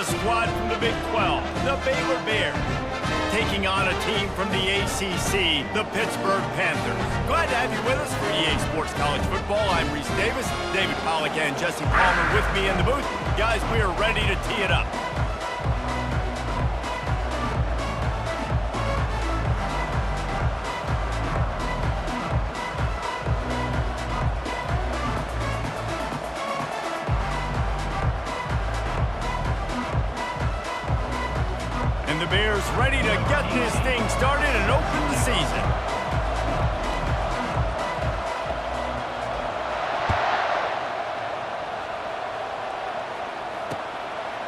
squad from the Big 12, the Baylor Bears, taking on a team from the ACC, the Pittsburgh Panthers. Glad to have you with us for EA Sports College Football. I'm Reese Davis, David Pollack and Jesse Palmer with me in the booth. Guys, we are ready to tee it up. And the Bears ready to get this thing started and open the season.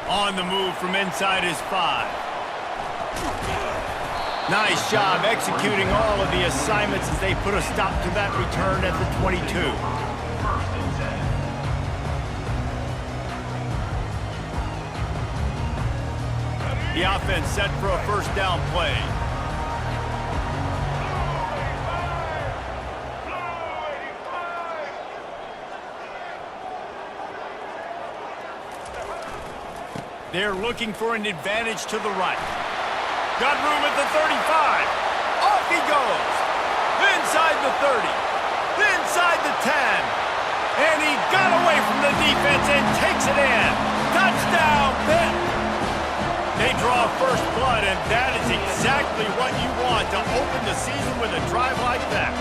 On the move from inside his 5. Nice job executing all of the assignments as they put a stop to that return at the 22. The offense set for a first down play. They're looking for an advantage to the right. Got room at the 35. Off he goes. Inside the 30. Inside the 10. And he got away from the defense and takes it in. Touchdown, Pitt. They draw first blood, and that is exactly what you want to open the season with a drive like that.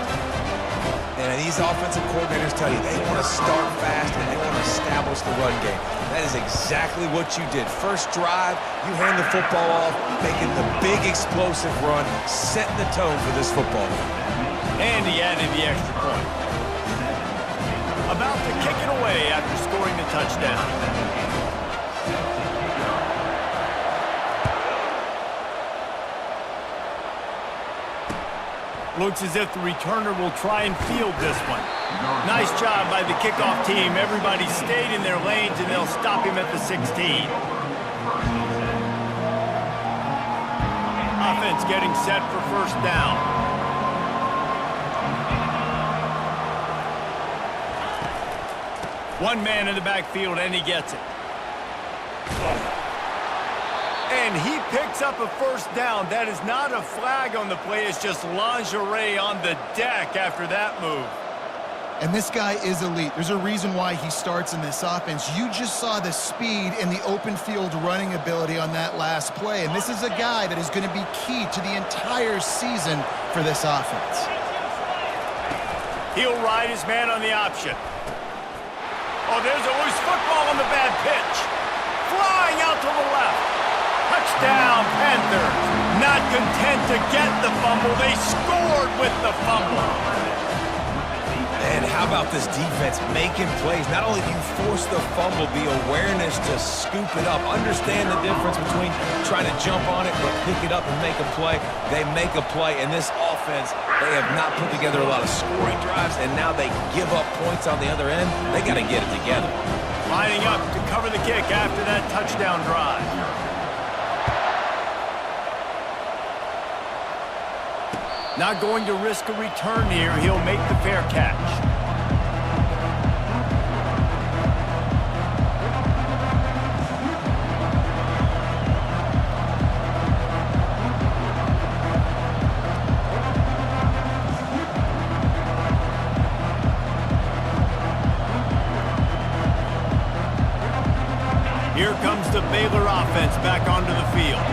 And these offensive coordinators tell you they want to start fast and they want to establish the run game. That is exactly what you did. First drive, you hand the football off, making the big explosive run, setting the tone for this football game. And he added the extra point. About to kick it away after scoring the touchdown. Looks as if the returner will try and field this one. Nice job by the kickoff team. Everybody stayed in their lanes, and they'll stop him at the 16. Offense getting set for first down. One man in the backfield, and he gets it. And he picks up a first down. That is not a flag on the play. It's just lingerie on the deck after that move. And this guy is elite. There's a reason why he starts in this offense. You just saw the speed and the open field running ability on that last play. And this is a guy that is going to be key to the entire season for this offense. He'll ride his man on the option. Oh, there's a loose football on the bad pitch. Flying out to the left. Touchdown, Panthers. Not content to get the fumble, they scored with the fumble. And how about this defense making plays? Not only do you force the fumble, the awareness to scoop it up. Understand the difference between trying to jump on it but pick it up and make a play. They make a play, and this offense, they have not put together a lot of scoring drives, and now they give up points on the other end. They got to get it together. Lining up to cover the kick after that touchdown drive. Not going to risk a return here. He'll make the fair catch. Here comes the Baylor offense back onto the field.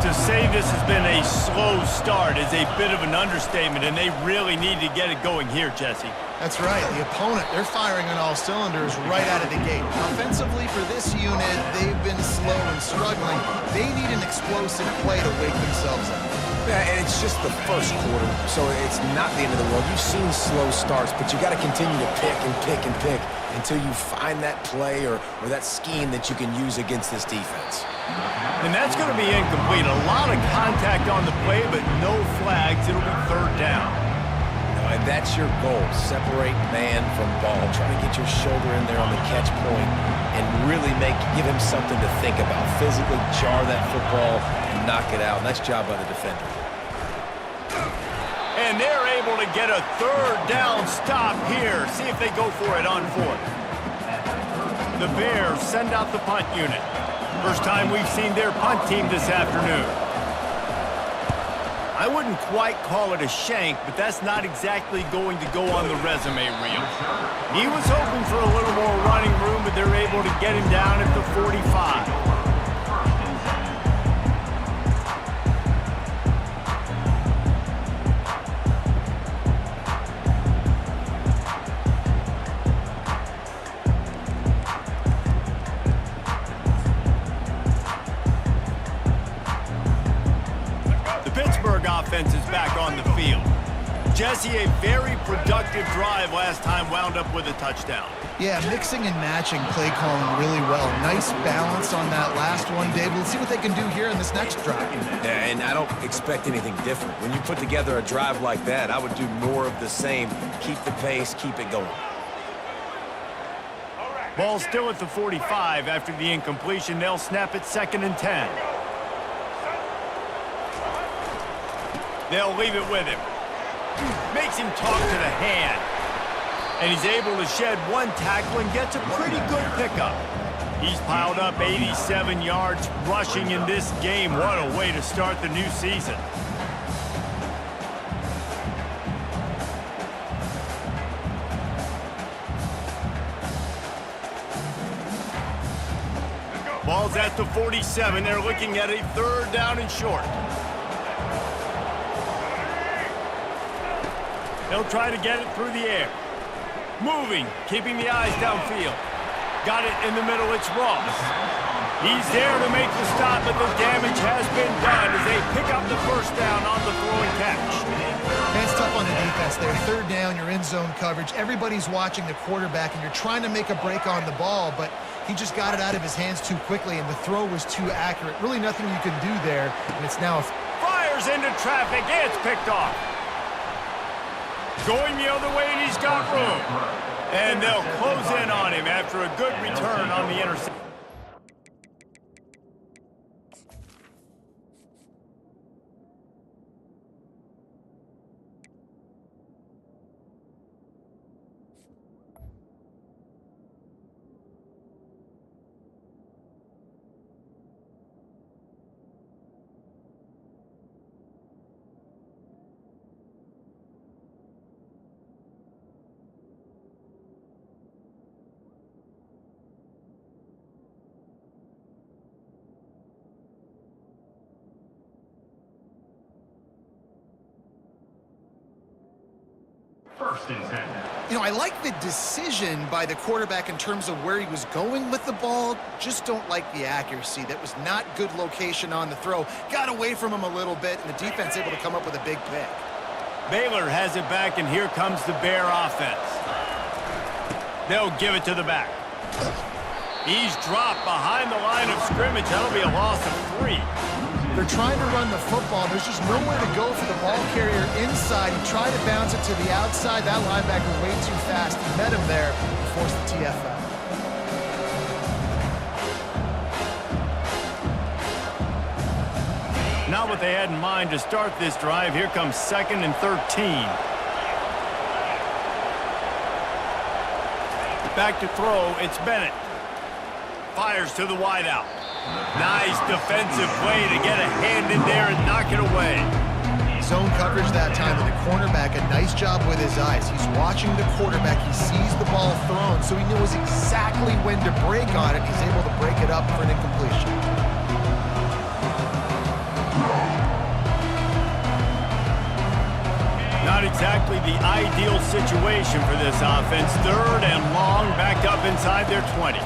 To say this has been a slow start is a bit of an understatement, and they really need to get it going here, Jesse. That's right. The opponent, they're firing on all cylinders right out of the gate. Offensively, for this unit, they've been slow and struggling. They need an explosive play to wake themselves up. Yeah, and it's just the first quarter, so it's not the end of the world. You've seen slow starts, but you got to continue to pick and pick and pick until you find that play or that scheme that you can use against this defense. And that's going to be incomplete. A lot of contact on the play, but no flags. It'll be third down. And that's your goal. Separate man from ball. Try to get your shoulder in there on the catch point and really give him something to think about. Physically jar that football and knock it out. Nice job by the defender. And they're able to get a third down stop here. See if they go for it on fourth. The Bears send out the punt unit. First time we've seen their punt team this afternoon. I wouldn't quite call it a shank, but that's not exactly going to go on the resume reel. He was hoping for a little more running room, but they're able to get him down at the 45. Offense is back on the field. Jesse, a very productive drive last time wound up with a touchdown. Yeah, mixing and matching play calling really well. Nice balance on that last one, David. Let's see what they can do here in this next drive. Yeah, and I don't expect anything different. When you put together a drive like that, I would do more of the same. Keep the pace, keep it going. Ball still at the 45 after the incompletion. They'll snap it 2nd and 10. They'll leave it with him. Makes him talk to the hand. And he's able to shed one tackle and gets a pretty good pickup. He's piled up 87 yards rushing in this game. What a way to start the new season. Ball's at the 47. They're looking at a 3rd down and short. They'll try to get it through the air. Moving, keeping the eyes downfield. Got it in the middle, it's Ross. He's there to make the stop, but the damage has been done as they pick up the 1st down on the throw and catch. And it's tough on the defense there. 3rd down, you're in zone coverage. Everybody's watching the quarterback, and you're trying to make a break on the ball, but he just got it out of his hands too quickly, and the throw was too accurate. Really nothing you can do there, and it's now fires into traffic. It's picked off. Going the other way, and he's got room. And they'll close in on him after a good return on the interception. You know, I like the decision by the quarterback in terms of where he was going with the ball. Just don't like the accuracy. That was not good location on the throw. Got away from him a little bit, and the defense able to come up with a big pick. Baylor has it back, and here comes the Bear offense. They'll give it to the back. He's dropped behind the line of scrimmage. That'll be a loss of 3. They're trying to run the football. There's just nowhere to go for the ball carrier inside. He tried to bounce it to the outside. That linebacker way too fast. He met him there and forced the TFL. Not what they had in mind to start this drive. Here comes 2nd and 13. Back to throw. It's Bennett. Fires to the wideout. Nice defensive play to get a hand in there and knock it away. Zone coverage that time, and the cornerback, a nice job with his eyes. He's watching the quarterback. He sees the ball thrown, so he knows exactly when to break on it. He's able to break it up for an incompletion. Not exactly the ideal situation for this offense. 3rd and long, backed up inside their 20.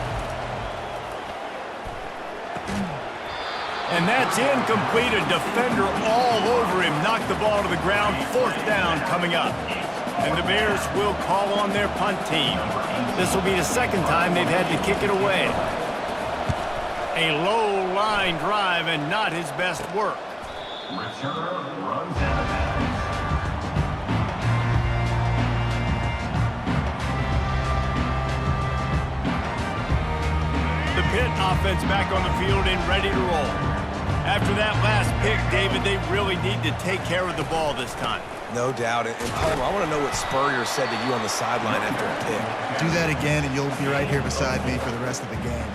And that's incomplete. A defender all over him. Knocked the ball to the ground. 4th down coming up. And the Bears will call on their punt team. This will be the 2nd time they've had to kick it away. A low line drive and not his best work. The Pitt offense back on the field and ready to roll. After that last pick, David, they really need to take care of the ball this time. No doubt. And Palmer, I want to know what Spurrier said to you on the sideline after a pick. Do that again, and you'll be right here beside me for the rest of the game.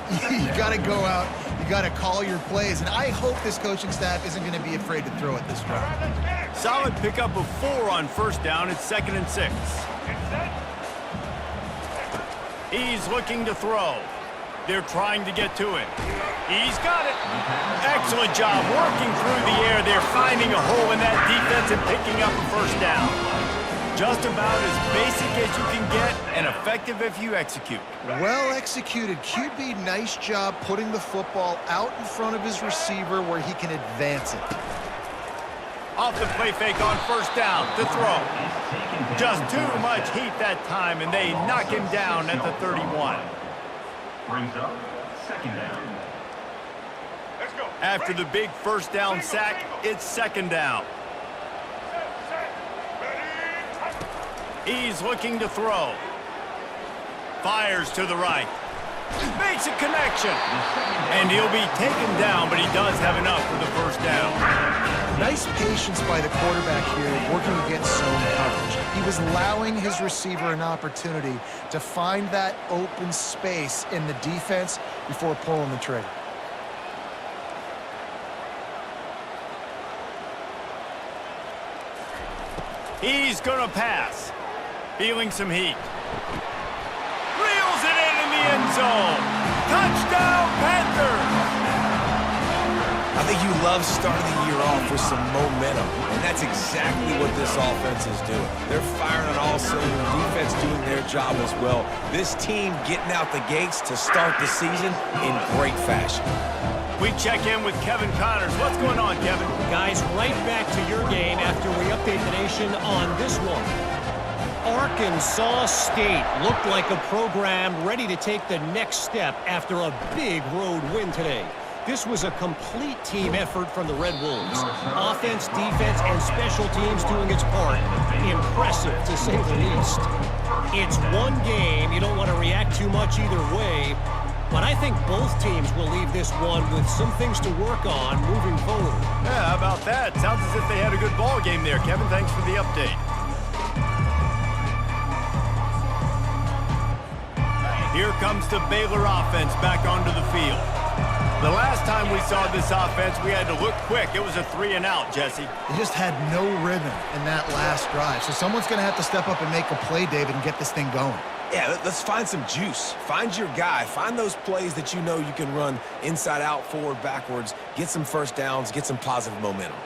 You got to go out. You got to call your plays, and I hope this coaching staff isn't going to be afraid to throw it this drive. Solid pickup of 4 on first down. It's 2nd and 6. He's looking to throw. They're trying to get to it. He's got it. Excellent job working through the air. They're finding a hole in that defense and picking up a first down. Just about as basic as you can get and effective if you execute. Well executed. QB, nice job putting the football out in front of his receiver where he can advance it. Off the play fake on first down to throw. Just too much heat that time, and they knock him down at the 31. Brings up 2nd down. Let's go. After the big first down sack, it's 2nd down. He's looking to throw. Fires to the right. Makes a connection. And he'll be taken down, but he does have enough for the first down. Nice patience by the quarterback here, working against zone coverage. He was allowing his receiver an opportunity to find that open space in the defense before pulling the trigger. He's going to pass. Feeling some heat. Reels it in the end zone. Touchdown, Panthers! I think you love starting the year off with some momentum, and that's exactly what this offense is doing. They're firing on all cylinders, defense doing their job as well. This team getting out the gates to start the season in great fashion. We check in with Kevin Connors. What's going on, Kevin? Guys, right back to your game after we update the nation on this one. Arkansas State looked like a program ready to take the next step after a big road win today. This was a complete team effort from the Red Wolves. Offense, defense, and special teams doing its part. Impressive, to say the least. It's one game. You don't want to react too much either way. But I think both teams will leave this one with some things to work on moving forward. Yeah, how about that? Sounds as if they had a good ball game there, Kevin. Thanks for the update. Here comes the Baylor offense back onto the field. The last time we saw this offense, we had to look quick. It was a 3-and-out, Jesse. They just had no rhythm in that last drive. So someone's going to have to step up and make a play, David, and get this thing going. Yeah, let's find some juice. Find your guy. Find those plays that you know you can run inside out, forward, backwards, get some first downs, get some positive momentum.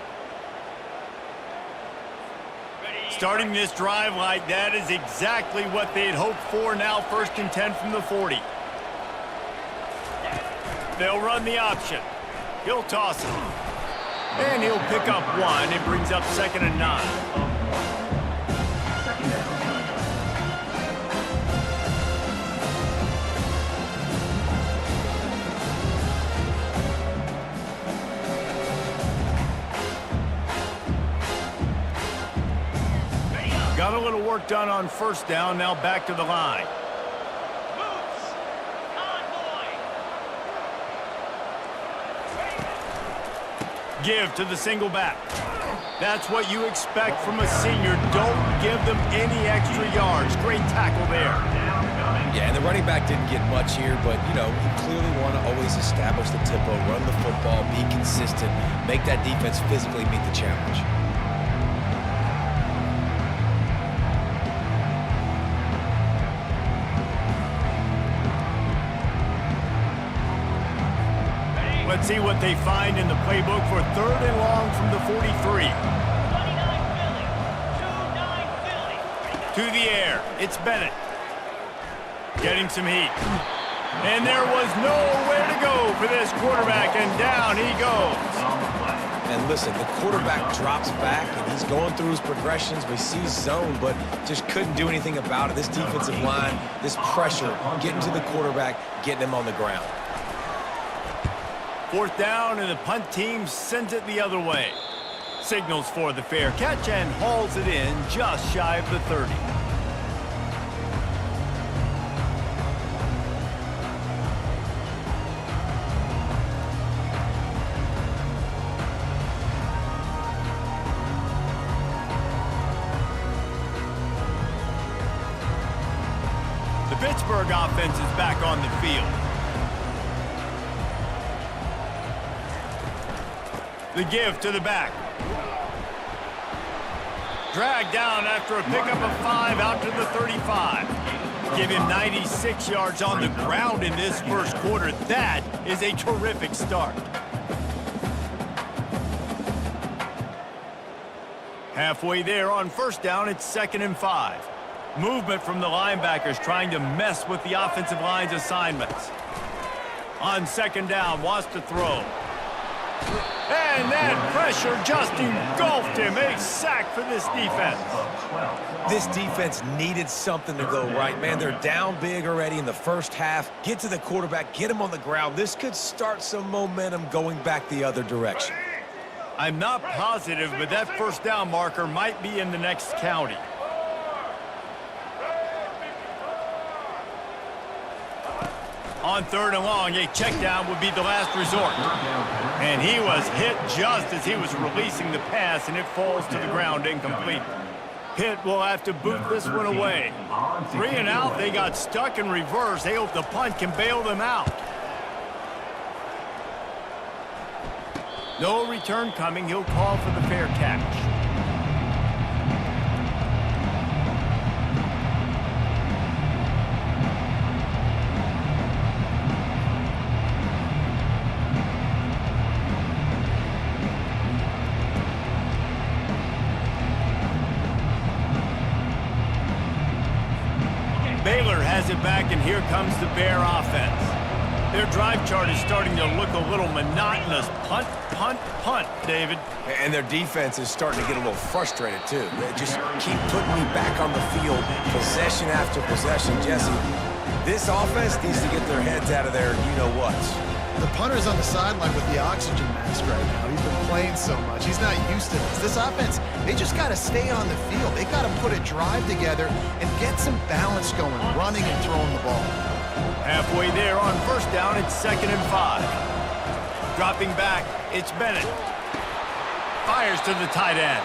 Starting this drive like that is exactly what they'd hoped for. Now 1st and 10 from the 40. They'll run the option. He'll toss it. And he'll pick up 1. It brings up 2nd and 9. Got a little work done on first down. Now back to the line. Give to the single back. That's what you expect from a senior. Don't give them any extra yards. Great tackle there. Yeah, and the running back didn't get much here, but, you know, you clearly want to always establish the tempo, run the football, be consistent, make that defense physically meet the challenge. Let's see what they find in the playbook for 3rd and long from the 43. To the air. It's Bennett. Getting some heat. And there was nowhere to go for this quarterback, and down he goes. And listen, the quarterback drops back, and he's going through his progressions. We see zone, but just couldn't do anything about it. This defensive line, this pressure, getting to the quarterback, getting him on the ground. 4th down, and the punt team sends it the other way. Signals for the fair catch and hauls it in just shy of the 30. Pittsburgh offense is back on the field. The give to the back. Dragged down after a pickup of 5 out to the 35. Give him 96 yards on the ground in this first quarter. That is a terrific start. Halfway there on first down, it's 2nd and 5. Movement from the linebackers trying to mess with the offensive line's assignments. On 2nd down, wants to throw. And that pressure just engulfed him. A sack for this defense. This defense needed something to go right, man. They're down big already in the first half. Get to the quarterback, get him on the ground. This could start some momentum going back the other direction. I'm not positive, but that first down marker might be in the next county. On 3rd and long, a check down would be the last resort. And he was hit just as he was releasing the pass, and it falls to the ground incomplete. Pitt will have to boot this one away. 3 and out, they got stuck in reverse. They hope the punt can bail them out. No return coming. He'll call for the fair catch. Baylor has it back, and here comes the Bear offense. Their drive chart is starting to look a little monotonous. Punt, punt, punt, David. And their defense is starting to get a little frustrated, too. They just keep putting me back on the field, possession after possession. Jesse, this offense needs to get their heads out of their you-know-whats. The punter's on the sideline with the oxygen mask right now. He's been playing so much. He's not used to this. This offense, they just got to stay on the field. They got to put a drive together and get some balance going, running and throwing the ball. Halfway there on first down, it's 2nd and 5. Dropping back, it's Bennett. Fires to the tight end.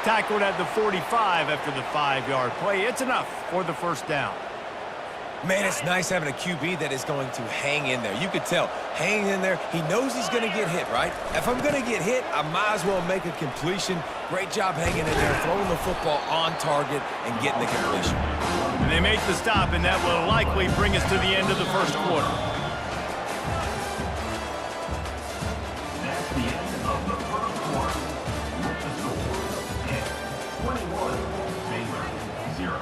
Tackled at the 45 after the 5-yard play. It's enough for the first down. Man, it's nice having a QB that is going to hang in there. You could tell, hanging in there, he knows he's going to get hit, right? If I'm going to get hit, I might as well make a completion. Great job hanging in there, throwing the football on target and getting the completion. And they make the stop, and that will likely bring us to the end of the first quarter. That's the end of the first quarter. With the score, Pitt 21, Baylor 0.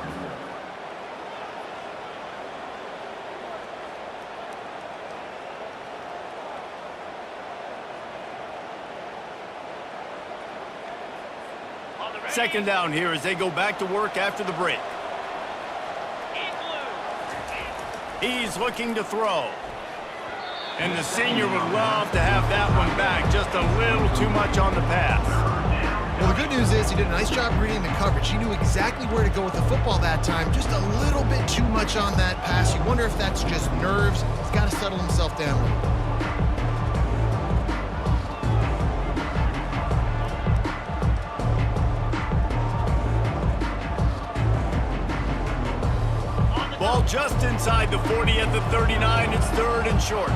Second down here as they go back to work after the break. He's looking to throw. And the senior would love to have that one back. Just a little too much on the pass. Well, the good news is he did a nice job reading the coverage. He knew exactly where to go with the football that time. Just a little bit too much on that pass. You wonder if that's just nerves. He's got to settle himself down a little bit. Ball just inside the 40 at the 39. It's 3rd and short.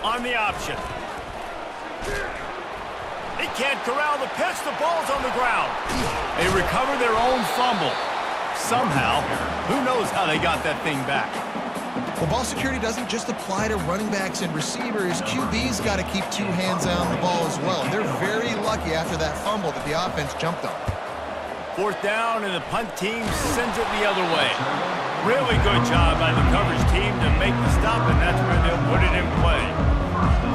On the option. He can't corral the pitch. The ball's on the ground. They recover their own fumble. Somehow, who knows how they got that thing back. Well, ball security doesn't just apply to running backs and receivers. QB's got to keep 2 hands on the ball as well. They're very lucky after that fumble that the offense jumped on. 4th down, and the punt team sends it the other way. Really good job by the coverage team to make the stop, and that's where they'll put it in play.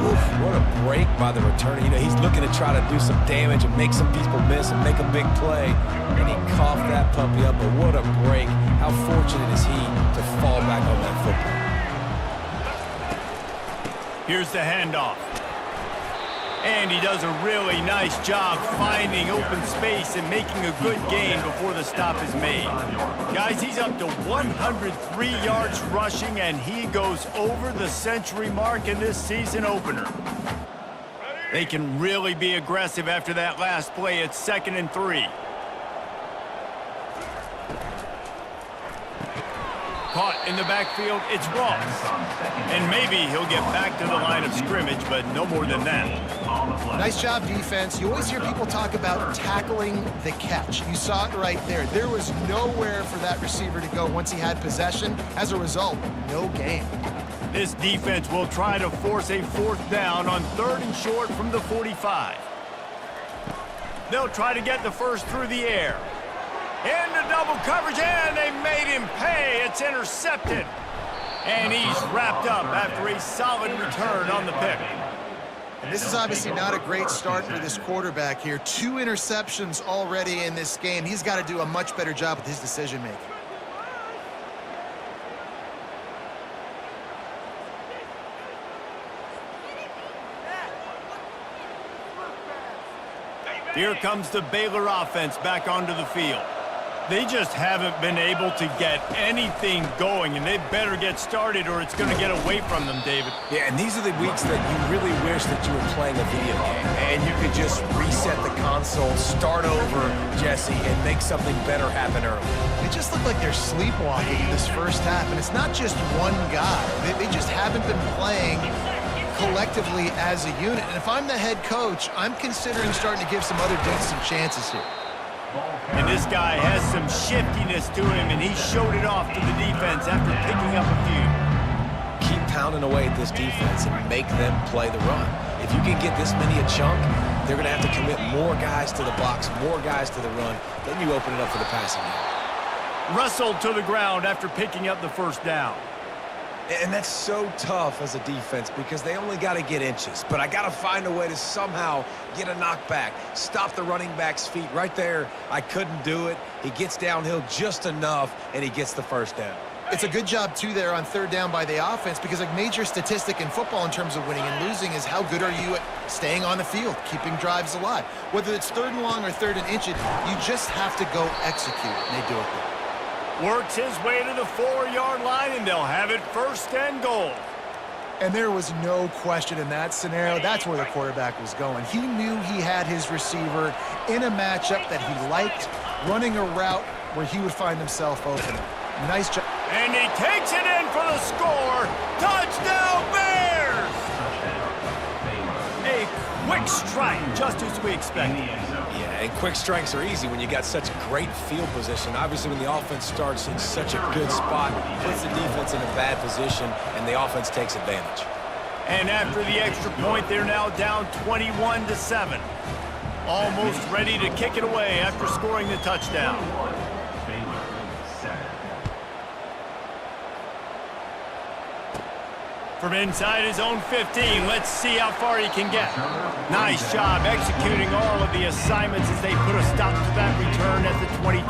Oof, what a break by the returner. You know, he's looking to try to do some damage and make some people miss and make a big play. And he coughed that puppy up, but what a break. How fortunate is he to fall back on that football. Here's the handoff. And he does a really nice job finding open space and making a good gain before the stop is made. Guys, he's up to 103 yards rushing, and he goes over the century mark in this season opener. They can really be aggressive after that last play. It's 2nd and 3. Caught in the backfield, it's Ross. And maybe he'll get back to the line of scrimmage, but no more than that. Nice job, defense. You always hear people talk about tackling the catch. You saw it right there. There was nowhere for that receiver to go once he had possession. As a result, no gain. This defense will try to force a 4th down on 3rd and short from the 45. They'll try to get the first through the air. Into double coverage, and they made him pay. It's intercepted. And he's wrapped up after a solid return on the pick. And this is obviously not a great start for this quarterback here. 2 interceptions already in this game. He's got to do a much better job with his decision-making. Here comes the Baylor offense back onto the field. They just haven't been able to get anything going, and they better get started or it's going to get away from them, David. Yeah, and these are the weeks that you really wish that you were playing a video game, and you could just reset the console, start over, Jesse, and make something better happen early. They just look like they're sleepwalking in this first half, and it's not just one guy. They just haven't been playing collectively as a unit. And if I'm the head coach, I'm considering starting to give some other dudes some chances here. And this guy has some shiftiness to him, and he showed it off to the defense after picking up a few. Keep pounding away at this defense and make them play the run. If you can get this many a chunk, they're going to have to commit more guys to the box, more guys to the run. Then you open it up for the passing game. Wrestled to the ground after picking up the first down. And that's so tough as a defense because they only got to get inches. But I got to find a way to somehow get a knockback, stop the running back's feet right there. I couldn't do it. He gets downhill just enough, and he gets the first down. It's a good job, too, there on 3rd down by the offense because a major statistic in football in terms of winning and losing is how good are you at staying on the field, keeping drives alive. Whether it's 3rd and long or 3rd and inches, you just have to go execute, and they do it there. Works his way to the 4-yard line, and they'll have it 1st and goal. And there was no question in that scenario. That's where the quarterback was going. He knew he had his receiver in a matchup that he liked, running a route where he would find himself open. Nice job. And he takes it in for the score. Touchdown, Bears! A quick strike, just as we expected. Yeah, and quick strikes are easy when you got such great field position. Obviously, when the offense starts in such a good spot, puts the defense in a bad position, and the offense takes advantage. And after the extra point, they're now down 21-7. Almost ready to kick it away after scoring the touchdown. From inside his own 15, let's see how far he can get. Nice job executing all of the assignments as they put a stop to that return at the 22.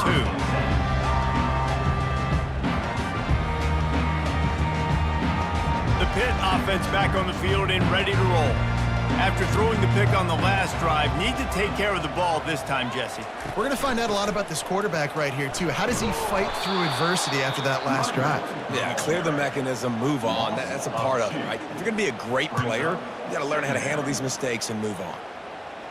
The Pitt offense back on the field and ready to roll. After throwing the pick on the last drive, need to take care of the ball this time, Jesse. We're going to find out a lot about this quarterback right here, too. How does he fight through adversity after that last drive? Yeah, clear the mechanism, move on. That's a part of it, right? If you're going to be a great player, you got to learn how to handle these mistakes and move on.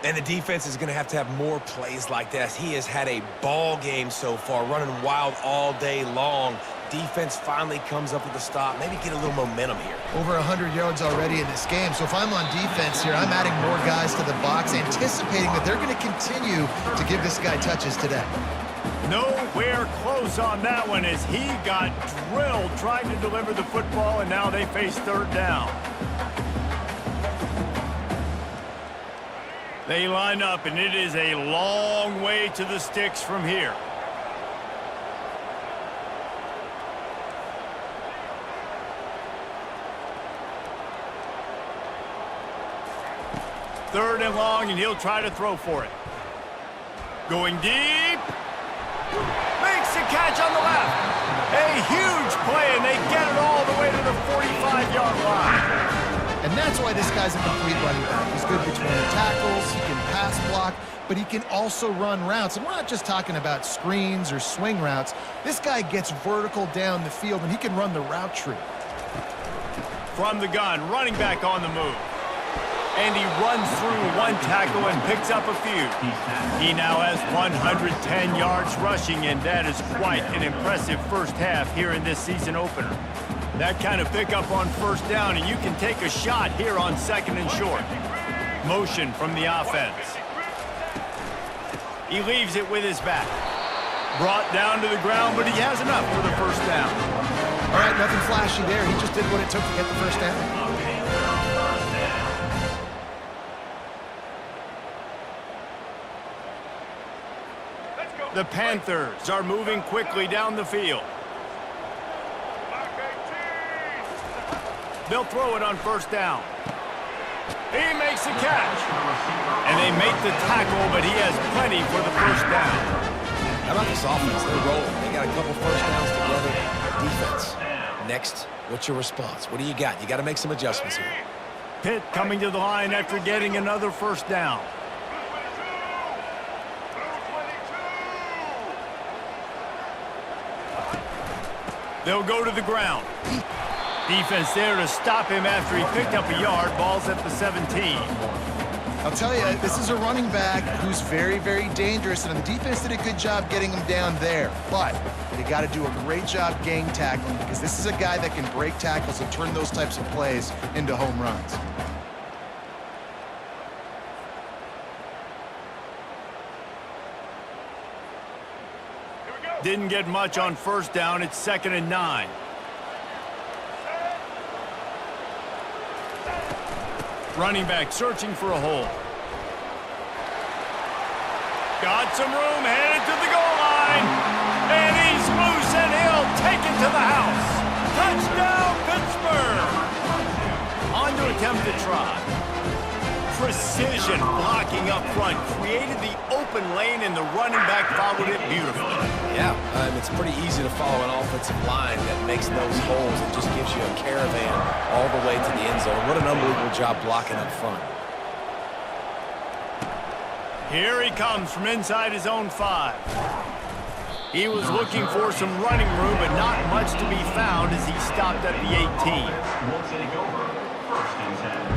And the defense is going to have more plays like that. He has had a ball game so far, running wild all day long. Defense finally comes up with a stop, maybe get a little momentum here. Over 100 yards already in this game, so if I'm on defense here, I'm adding more guys to the box, anticipating that they're going to continue to give this guy touches today. Nowhere close on that one as he got drilled trying to deliver the football, and now they face 3rd down. They line up, and it is a long way to the sticks from here. Third and long, and he'll try to throw for it. Going deep. Makes the catch on the left. A huge play, and they get it all the way to the 45-yard line. And that's why this guy's a complete running back. He's good between the tackles, he can pass block, but he can also run routes. And we're not just talking about screens or swing routes. This guy gets vertical down the field, and he can run the route tree. From the gun, running back on the move. And he runs through one tackle and picks up a few. He now has 110 yards rushing, and that is quite an impressive first half here in this season opener. That kind of pickup on first down, and you can take a shot here on second and short. Motion from the offense. He leaves it with his back. Brought down to the ground, but he has enough for the first down. All right, nothing flashy there. He just did what it took to get the first down. The Panthers are moving quickly down the field. They'll throw it on first down. He makes the catch. And they make the tackle, but he has plenty for the first down. How about this offense? They're rolling. They got a couple first downs together. Defense. Next, what's your response? What do you got? You got to make some adjustments here. Pitt coming to the line after getting another first down. They'll go to the ground. Defense there to stop him after he picked up a yard. Ball's at the 17. I'll tell you, this is a running back who's very, very dangerous, and the defense did a good job getting him down there. But they got to do a great job gang tackling, because this is a guy that can break tackles and turn those types of plays into home runs. Didn't get much on first down. It's 2nd and 9. Running back searching for a hole. Got some room, headed to the goal line. And he's loose, and he'll take it to the house. Touchdown, Pittsburgh. On to attempt the try. Precision blocking up front. Created the open lane, and the running back followed it beautifully. Yeah, it's pretty easy to follow an offensive line that makes those holes and just gives you a caravan all the way to the end zone. What an unbelievable job blocking up front. Here he comes from inside his own 5. He was looking for some running room, but not much to be found as he stopped at the 18. We'll take over 1st and 10.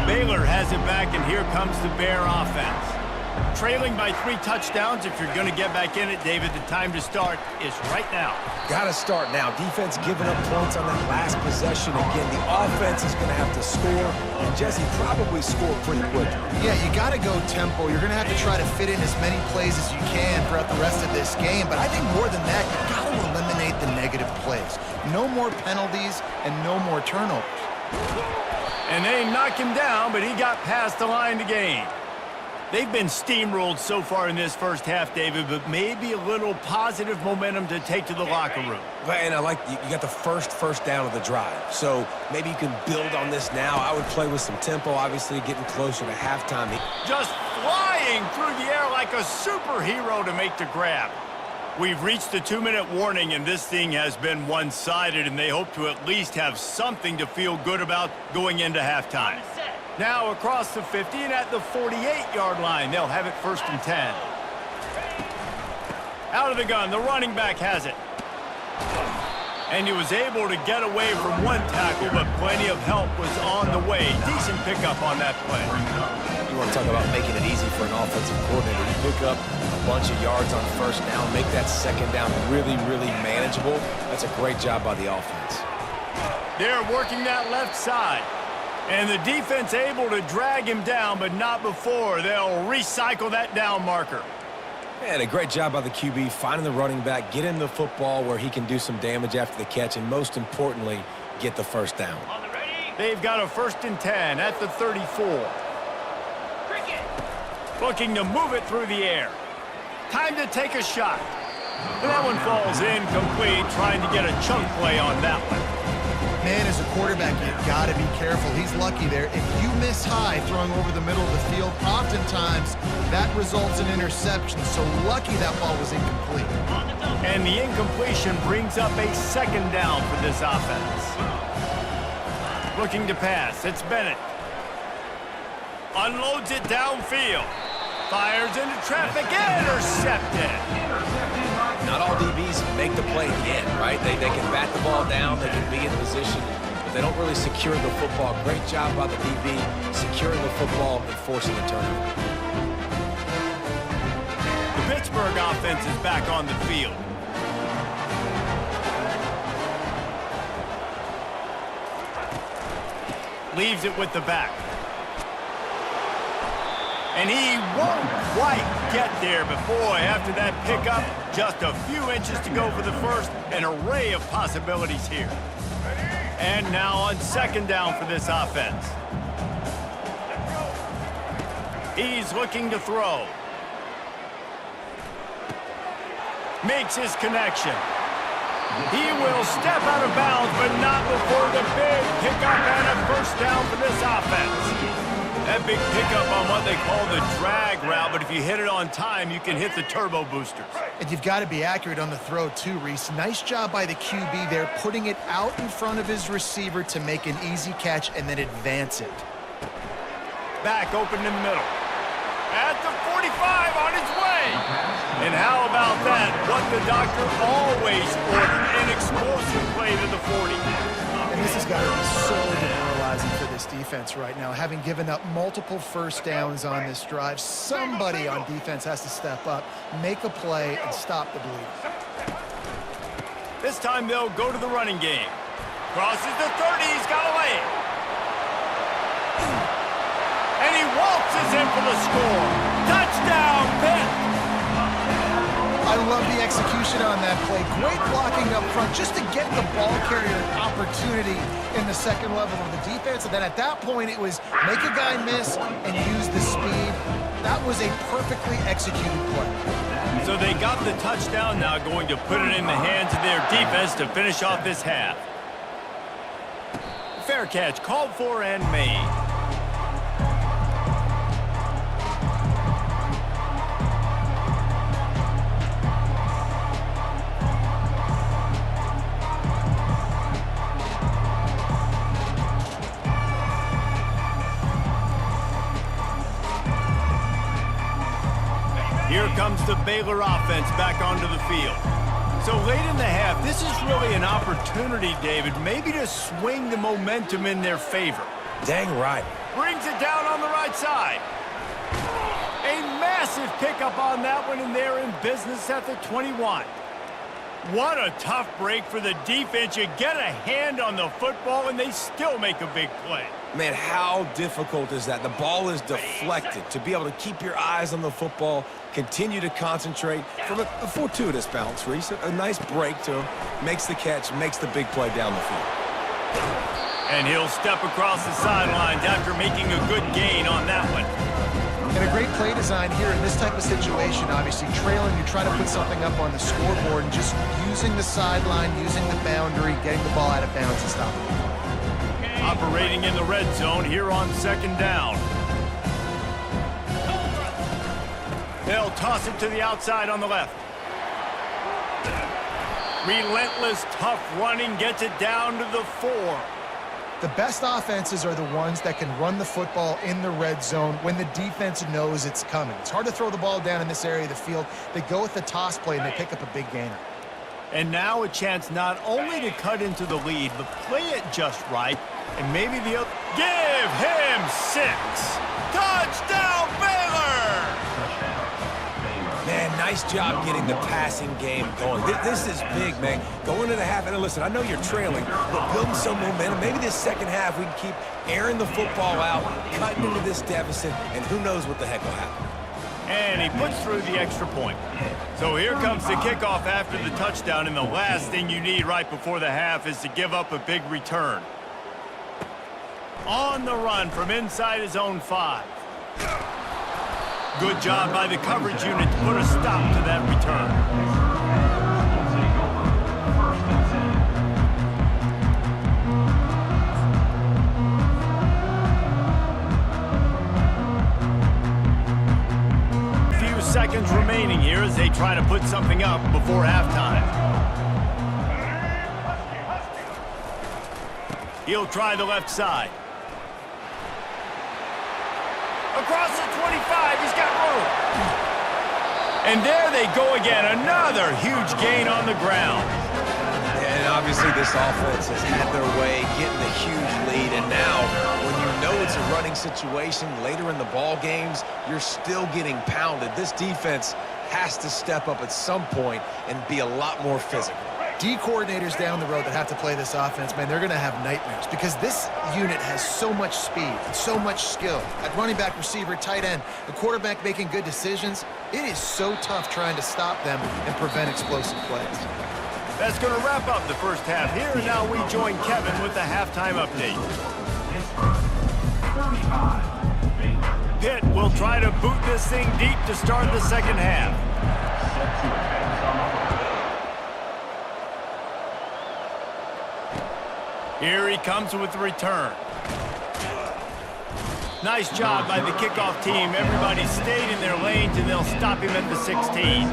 Baylor has it back, and here comes the Bear offense. Trailing by 3 touchdowns. If you're going to get back in it, David, the time to start is right now. Got to start now. Defense giving up points on that last possession. Again, the offense is going to have to score, and Jesse probably score pretty quick. Yeah, you got to go tempo. You're going to have to try to fit in as many plays as you can throughout the rest of this game. But I think more than that, you got to eliminate the negative plays. No more penalties and no more turnovers. And they knock him down, but he got past the line to gain. They've been steamrolled so far in this first half, David, but maybe a little positive momentum to take to the locker room. And I like you got the first down of the drive, so maybe you can build on this now. I would play with some tempo, obviously getting closer to halftime. Just flying through the air like a superhero to make the grab. We've reached the 2-minute warning, and this thing has been one-sided, and they hope to at least have something to feel good about going into halftime. Now across the 50 and at the 48-yard line, they'll have it 1st and 10. Out of the gun, the running back has it. And he was able to get away from one tackle, but plenty of help was on the way. Decent pickup on that play. You want to talk about making it easy for an offensive coordinator. You pick up a bunch of yards on first down, make that second down really, really manageable. That's a great job by the offense. They're working that left side. And the defense able to drag him down, but not before. They'll recycle that down marker. And a great job by the QB, finding the running back, get him the football where he can do some damage after the catch, and most importantly, get the first down. They've got a 1st and 10 at the 34. Looking to move it through the air. Time to take a shot. And that one falls incomplete, trying to get a chunk play on that one. Man, as a quarterback, you've got to be careful. He's lucky there. If you miss high throwing over the middle of the field, oftentimes that results in interception. So lucky that ball was incomplete. And the incompletion brings up a 2nd down for this offense. Looking to pass. It's Bennett. Unloads it downfield. Fires into traffic, intercepted. Not all DBs make the play at the end, right? They can bat the ball down, they can be in position, but they don't really secure the football. Great job by the DB securing the football and forcing the turnover. The Pittsburgh offense is back on the field. Leaves it with the back. And he won't quite get there, but boy, after that pickup, just a few inches to go for the first. An array of possibilities here. And now on second down for this offense. He's looking to throw. Makes his connection. He will step out of bounds, but not before the big pickup and a first down for this offense. That big pickup on what they call the drag route, but if you hit it on time, you can hit the turbo boosters. And you've got to be accurate on the throw too, Reese. Nice job by the QB there, putting it out in front of his receiver to make an easy catch and then advance it. Back open in the middle. At the 45 on his way. And how about that? What the doctor always ordered, an explosive play to the 40. And this has got to be so demoralizing for this defense right now. Having given up multiple first downs on this drive, somebody on defense has to step up, make a play, and stop the bleed. This time they'll go to the running game. Crosses the 30, he's got away. And he waltzes in for the score. Touchdown, Pitt! I love the execution on that play. Great blocking up front just to get the ball carrier an opportunity in the second level of the defense. And then at that point, it was make a guy miss and use the speed. That was a perfectly executed play. So they got the touchdown, now going to put it in the hands of their defense to finish off this half. Fair catch called for and made. Here comes the Baylor offense back onto the field. So late in the half, this is really an opportunity, David, maybe to swing the momentum in their favor. Dang right. Brings it down on the right side. A massive pickup on that one, and they're in business at the 21. What a tough break for the defense. You get a hand on the football, and they still make a big play. Man, how difficult is that? The ball is deflected. To be able to keep your eyes on the football, continue to concentrate from a fortuitous bounce, Reese. A nice break to him, makes the catch, makes the big play down the field. And he'll step across the sidelines after making a good gain on that one. And a great play design here in this type of situation. Obviously, trailing, you try to put something up on the scoreboard and just using the sideline, using the boundary, getting the ball out of bounds and stopping it. Operating in the red zone here on second down. They'll toss it to the outside on the left. Relentless, tough running gets it down to the 4. The best offenses are the ones that can run the football in the red zone when the defense knows it's coming. It's hard to throw the ball down in this area of the field. They go with the toss play, and they pick up a big gainer. And now a chance not only to cut into the lead, but play it just right. And maybe the other... Give him 6. Touchdown, Baylor! Man, nice job getting the passing game going. This is big, man. Go into the half, and listen, I know you're trailing, but building some momentum. Maybe this second half we can keep airing the football out, cutting into this deficit, and who knows what the heck will happen. And he puts through the extra point. So here comes the kickoff after the touchdown, and the last thing you need right before the half is to give up a big return. On the run from inside his own 5. Good job by the coverage unit to put a stop to that return. Seconds remaining here as they try to put something up before halftime. He'll try the left side. Across the 25, he's got room. And there they go again, another huge gain on the ground. And obviously this offense has had their way, getting a huge lead. And now, when you know it's a running situation later in the ball games, you're still getting pounded. This defense has to step up at some point and be a lot more physical. D coordinators down the road that have to play this offense, man, they're going to have nightmares because this unit has so much speed and so much skill. At running back, receiver, tight end, the quarterback making good decisions, it is so tough trying to stop them and prevent explosive plays. That's going to wrap up the first half here, and now we join Kevin with the halftime update. Pitt will try to boot this thing deep to start the second half. Here he comes with the return. Nice job by the kickoff team. Everybody stayed in their lanes, and they'll stop him at the 16.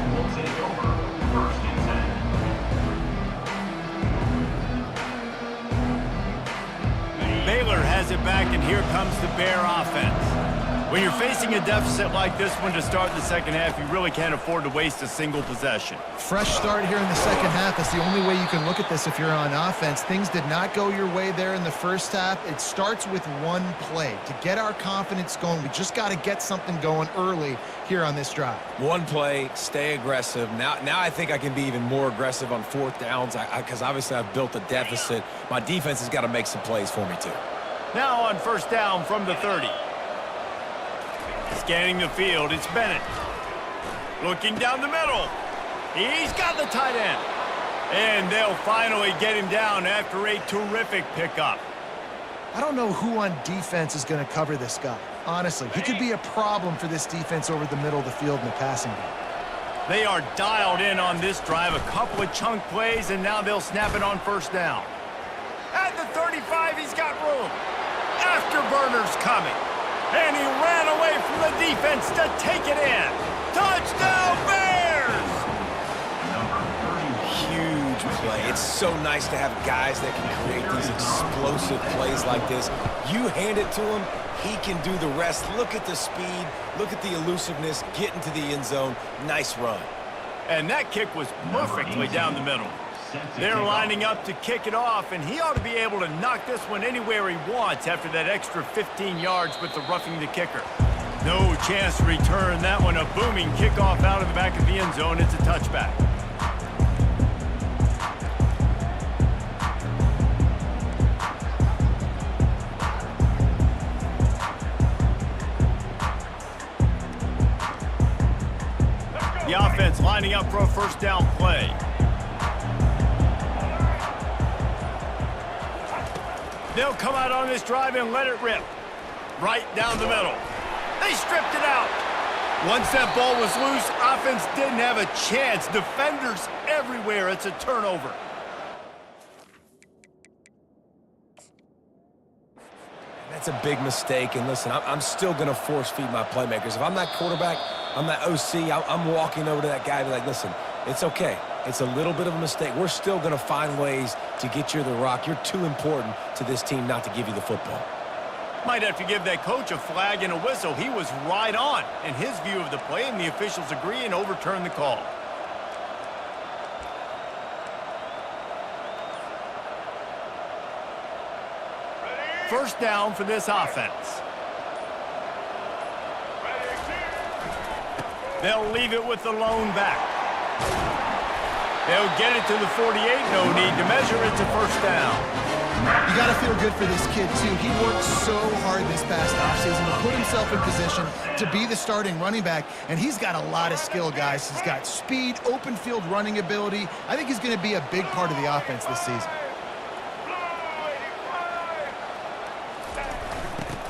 Baylor has it back, and here comes the Bear offense. When you're facing a deficit like this one to start the second half, you really can't afford to waste a single possession. Fresh start here in the second half. That's the only way you can look at this if you're on offense. Things did not go your way there in the first half. It starts with one play. To get our confidence going, we just got to get something going early here on this drive. One play, stay aggressive. Now I think I can be even more aggressive on fourth downs because obviously I've built a deficit. My defense has got to make some plays for me too. Now on first down from the 30. Scanning the field, it's Bennett. Looking down the middle. He's got the tight end. And they'll finally get him down after a terrific pickup. I don't know who on defense is going to cover this guy. Honestly, he could be a problem for this defense over the middle of the field in the passing game. They are dialed in on this drive. A couple of chunk plays, and now they'll snap it on first down. At the 35, he's got room. Afterburner's coming. And he ran away from the defense to take it in. Touchdown, Bears! Huge play. It's so nice to have guys that can create these explosive plays like this. You hand it to him, he can do the rest. Look at the speed. Look at the elusiveness. Get into the end zone. Nice run. And that kick was perfectly down the middle. They're lining up to kick it off, and he ought to be able to knock this one anywhere he wants after that extra 15 yards with the roughing the kicker. No chance to return that one. A booming kickoff out of the back of the end zone. It's a touchback. The offense lining up for a first down play. They'll come out on this drive and let it rip. Right down the middle. They stripped it out. Once that ball was loose, offense didn't have a chance. Defenders everywhere. It's a turnover. That's a big mistake. And listen, I'm still going to force feed my playmakers. If I'm that quarterback, I'm that OC, I'm walking over to that guy and be like, listen, it's okay. It's a little bit of a mistake. We're still going to find ways to get you the rock. You're too important to this team not to give you the football. Might have to give that coach a flag and a whistle. He was right on in his view of the play, and the officials agree and overturn the call. First down for this offense. They'll leave it with the lone back. They'll get it to the 48. No need to measure. It's a first down. You got to feel good for this kid, too. He worked so hard this past offseason to put himself in position to be the starting running back, and he's got a lot of skill, guys. He's got speed, open field running ability. I think he's going to be a big part of the offense this season.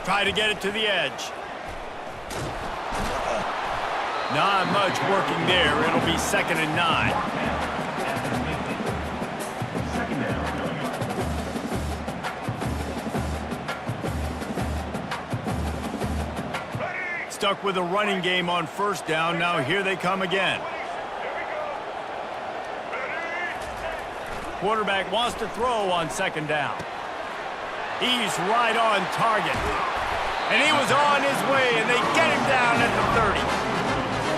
Try to get it to the edge. Not much working there. It'll be 2nd and 9. Stuck with a running game on first down. Now here they come again. Quarterback wants to throw on 2nd down. He's right on target. And he was on his way, and they get him down at the 30.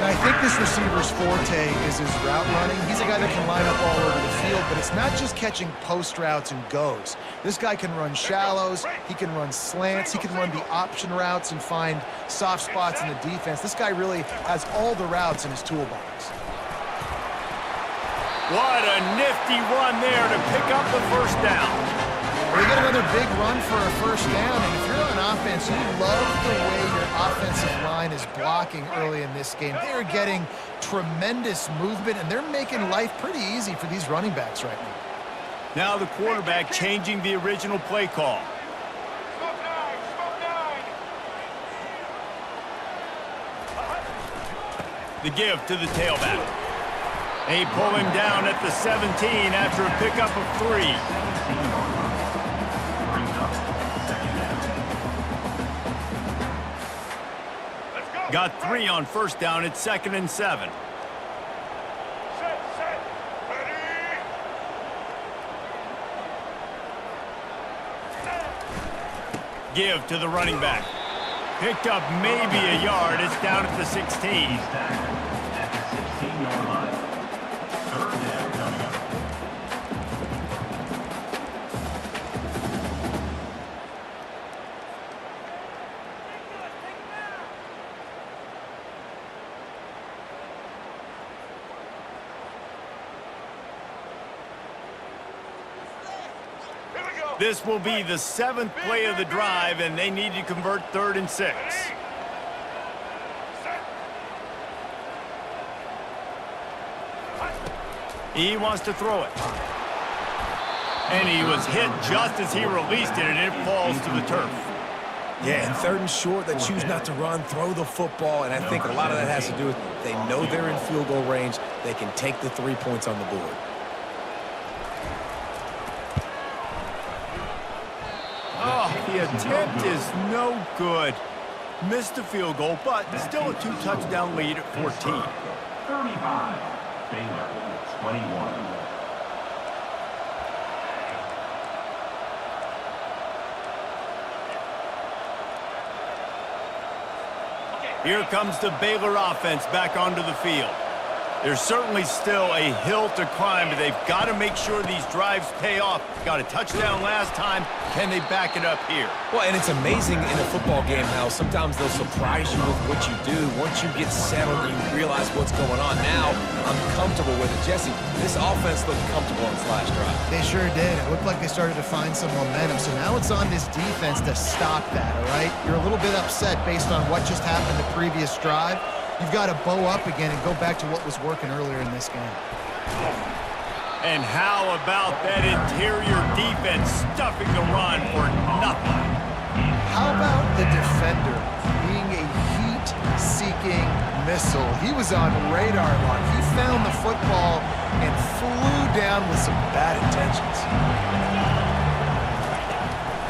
Now, I think this receiver's forte is his route running. He's a guy that can line up all over the field, but it's not just catching post routes and goes. This guy can run shallows, he can run slants, he can run the option routes and find soft spots in the defense. This guy really has all the routes in his toolbox. What a nifty run there to pick up the first down. We get another big run for a first down, and if you're on offense, you love the way your offensive line is blocking early in this game. They're getting tremendous movement, and they're making life pretty easy for these running backs right now. Now the quarterback changing the original play call. The give to the tailback. They pull him down at the 17 after a pickup of 3. Got 3 on first down at 2nd and 7. Give to the running back. Picked up maybe a yard. It's down at the 16. At the 16-yard line. Third down coming up. This will be the 7th play of the drive, and they need to convert 3rd and 6. He wants to throw it. And he was hit just as he released it, and it falls to the turf. Yeah, and 3rd and short, they choose not to run, throw the football, and I think a lot of that has to do with they know they're in field goal range. They can take the 3 points on the board. Oh, the attempt is no good. Missed the field goal, but still a 2-touchdown lead at 14. 35. Baylor, 21. Here comes the Baylor offense back onto the field. There's certainly still a hill to climb, but they've got to make sure these drives pay off. Got a touchdown last time. Can they back it up here? Well, and it's amazing in a football game how sometimes they'll surprise you with what you do. Once you get settled and you realize what's going on, now I'm comfortable with it. Jesse, this offense looked comfortable on its last drive. They sure did. It looked like they started to find some momentum. So now it's on this defense to stop that, all right? You're a little bit upset based on what just happened the previous drive. You've got to bow up again and go back to what was working earlier in this game. And how about that interior defense stuffing the run for nothing? How about the defender being a heat-seeking missile? He was on radar lock. He found the football and flew down with some bad intentions.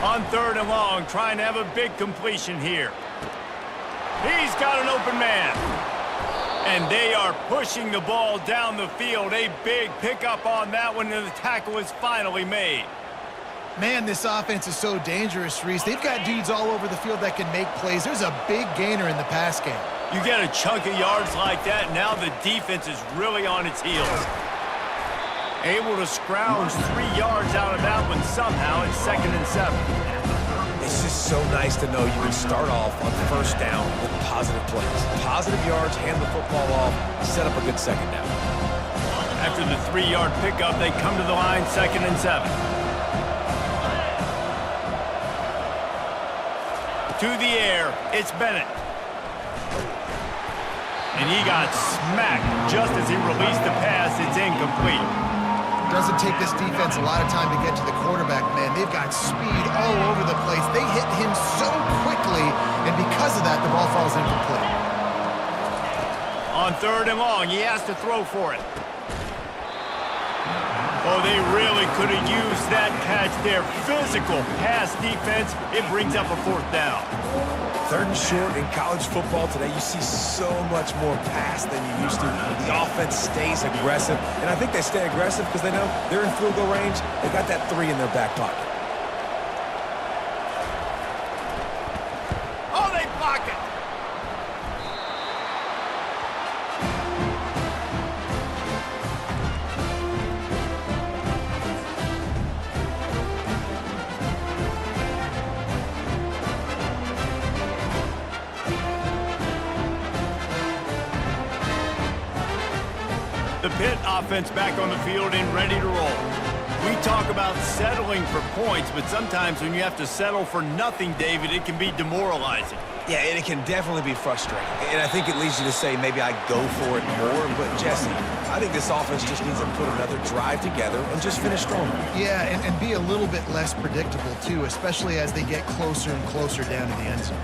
On 3rd and long, trying to have a big completion here. He's got an open man. And they are pushing the ball down the field. A big pickup on that one, and the tackle is finally made. Man, this offense is so dangerous, Reese. They've got dudes all over the field that can make plays. There's a big gainer in the pass game. You get a chunk of yards like that, now the defense is really on its heels. Able to scrounge 3 yards out of that one somehow at 2nd and 7. It's just so nice to know you can start off on first down with positive plays. Positive yards, hand the football off, set up a good second down. After the 3-yard pickup, they come to the line 2nd and 7. To the air, it's Bennett. And he got smacked just as he released the pass. It's incomplete. Doesn't take this defense a lot of time to get to the quarterback, man. They've got speed all over the place. They hit him so quickly, and because of that, the ball falls incomplete. On 3rd and long, he has to throw for it. Oh, they really could have used that catch there. Physical pass defense. It brings up a 4th down. 3rd and short in college football today, you see so much more pass than you used to. The offense stays aggressive, and I think they stay aggressive because they know they're in field goal range. They got that 3 in their back pocket. Pitt offense back on the field and ready to roll. We talk about settling for points, but sometimes when you have to settle for nothing, David, it can be demoralizing. Yeah, and it can definitely be frustrating. And I think it leads you to say maybe I go for it more. But, Jesse, I think this offense just needs to put another drive together and just finish strong. Yeah, and be a little bit less predictable, too, especially as they get closer and closer down to the end zone.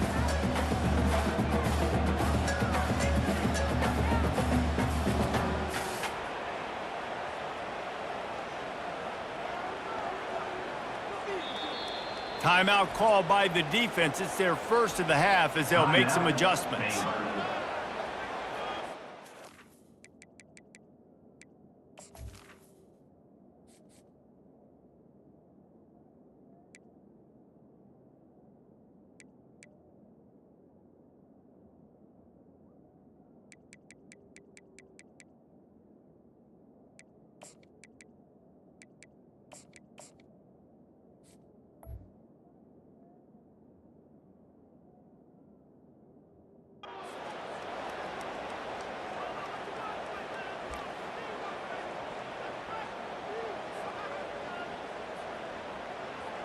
Timeout called by the defense. It's their first of the half as they'll make some adjustments.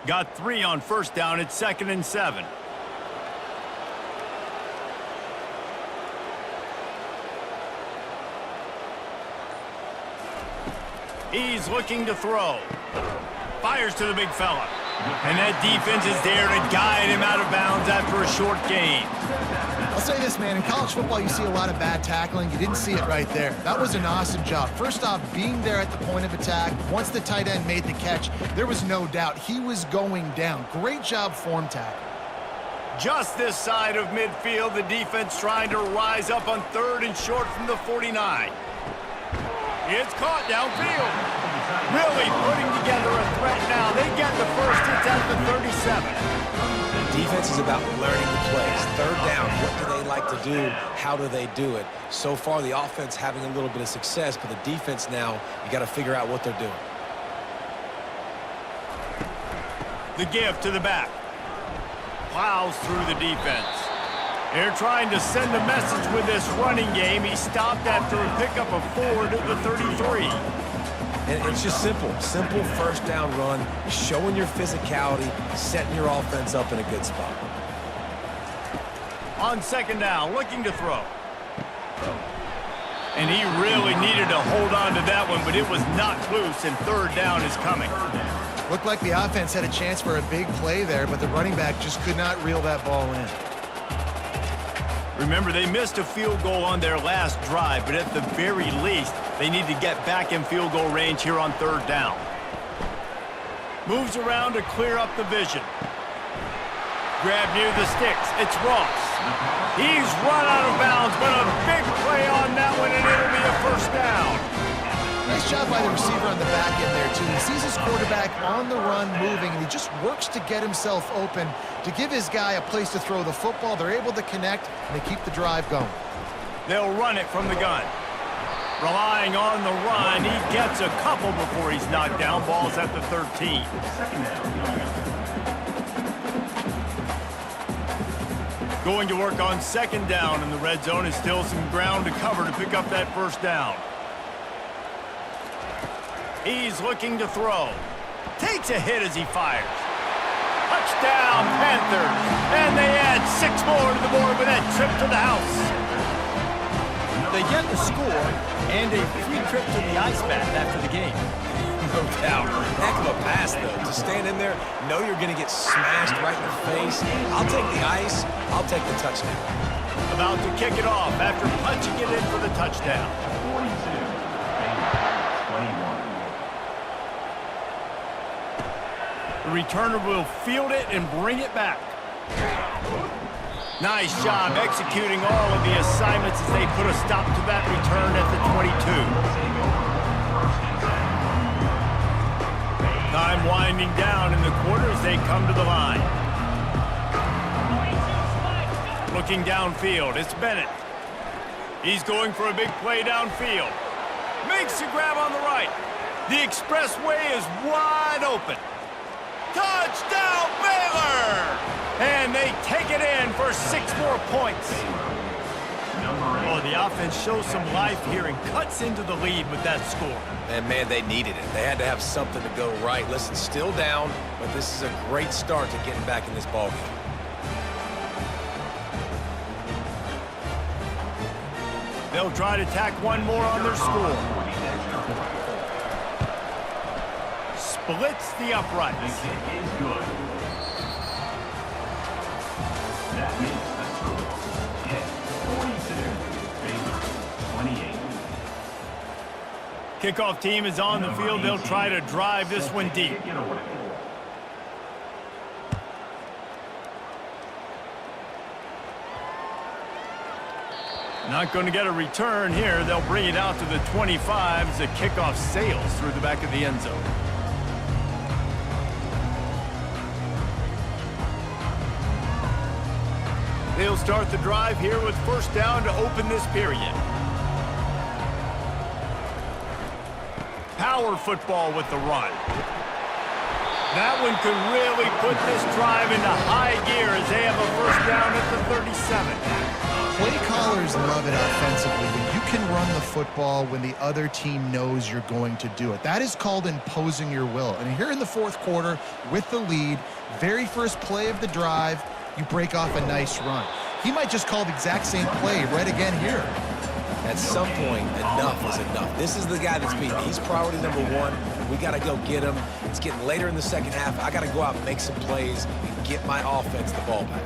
Got 3 on first down. It's 2nd and 7. He's looking to throw. Fires to the big fella. And that defense is there to guide him out of bounds after a short gain. I'll say this, man. In college football, you see a lot of bad tackling. You didn't see it right there. That was an awesome job. First off, being there at the point of attack. Once the tight end made the catch, there was no doubt he was going down. Great job form tackle. Just this side of midfield, the defense trying to rise up on 3rd and short from the 49. It's caught downfield. Really putting together a threat now. They get the first. It's at the 37. Defense is about learning the plays. 3rd down, what do they like to do? How do they do it? So far, the offense having a little bit of success, but the defense now, you got to figure out what they're doing. The give to the back. Plows through the defense. They're trying to send a message with this running game. He stopped after a pickup of 4 to the 33. And it's just simple. Simple first down run, showing your physicality, setting your offense up in a good spot. On 2nd down, looking to throw. And he really needed to hold on to that one, but it was not loose, and 3rd down is coming. Looked like the offense had a chance for a big play there, but the running back just could not reel that ball in. Remember, they missed a field goal on their last drive, but at the very least, they need to get back in field goal range here on 3rd down. Moves around to clear up the vision. Grab near the sticks. It's Ross. He's run out of bounds, but a big play on that one, and it'll be a first down. Nice job by the receiver on the back end there, too. He sees his quarterback on the run moving, and he just works to get himself open to give his guy a place to throw the football. They're able to connect, and they keep the drive going. They'll run it from the gun. Relying on the run, he gets a couple before he's knocked down. Ball's at the 13. Going to work on 2nd down in the red zone is still some ground to cover to pick up that first down. He's looking to throw. Takes a hit as he fires. Touchdown, Panthers. And they add 6 more to the board with that trip to the house. They get the score and a free trip to the ice bath after the game. No doubt. Heck of a pass, though. To stand in there, know you're going to get smashed right in the face. I'll take the ice. I'll take the touchdown. About to kick it off after punching it in for the touchdown. 42. 21. The returner will field it and bring it back. Nice job executing all of the assignments as they put a stop to that return at the 22. Time winding down in the quarter as they come to the line. Looking downfield, it's Bennett. He's going for a big play downfield. Makes a grab on the right. The expressway is wide open. Touchdown, Baylor! And they take it in for 6 more points. Oh, the offense shows some life here and cuts into the lead with that score. And, man, they needed it. They had to have something to go right. Listen, still down, but this is a great start to getting back in this ballgame. They'll try to tack one more on their score. Splits the uprights. That makes the score 42, Baylor 28. Kickoff team is on the field. They'll try to drive this one deep. Not going to get a return here. They'll bring it out to the 25 as the kickoff sails through the back of the end zone. They'll start the drive here with first down to open this period. Power football with the run. That one could really put this drive into high gear as they have a first down at the 37. Play callers love it offensively when you can run the football when the other team knows you're going to do it. That is called imposing your will. And here in the fourth quarter with the lead, very first play of the drive, you break off a nice run. He might just call the exact same play right again here. At some point, enough is enough. This is the guy that's beaten. He's priority number one. We got to go get him. It's getting later in the second half. I got to go out and make some plays and get my offense the ball back.